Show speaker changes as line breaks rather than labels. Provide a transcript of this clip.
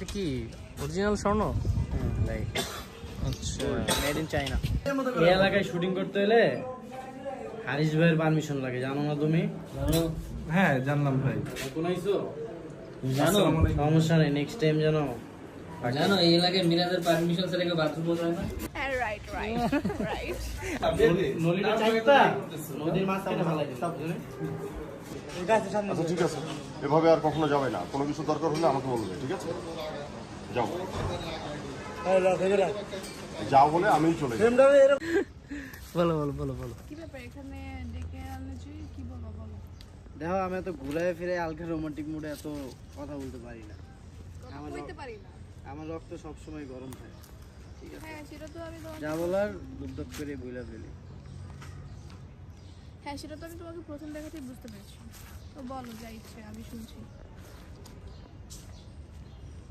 এটা কি অরিজিনাল স্বর্ণ? আচ্ছা, মেড ইন চায়না।
এই এলাকায় শুটিং করতে হলে হারিস ভাইয়ের পারমিশন লাগে, জানো না তুমি?
জানো?
হ্যাঁ জানলাম ভাই।
জানো?
সমস্যা নেই, নেক্সট টাইম জানো।
জানো এই এলাকায় মিরাজের পারমিশন ছাড়া কেউ বাথরুম বলতে হয় না?
হ্যাঁ, রাইট।
নদীটা চাইতা নদীর মাঝখানে ফেলাই দিন।
আচ্ছা ঠিক আছে, এভাবে আর কখনো যাবে না। কোনো কিছু দরকার হলে আমাকে বলবে, ঠিক আছে? যাও যাও বলে আমিই চলে যাই।
বলো বলো বলো বলো।
কি ব্যাপার এখানে ডেকে আনছি, কি বলবো বলো?
দেখো আমি এত ঘুরে ফিরে আলকা রোমান্টিক মুডে এত কথা বলতে পারি না।
কথা বলতে পারি না।
আমার রক্ত সবসময় গরম থাকে, ঠিক আছে?
হ্যাঁ, সেটা তো আমি
যা বলার দুধ করে বইলা ফেলি।
হ্যাঁ, সেটা তো আমি তোমাকে প্রথম দেখাতেই বুঝতে পেরেছি। তো বলো যা ইচ্ছে, আমি শুনছি।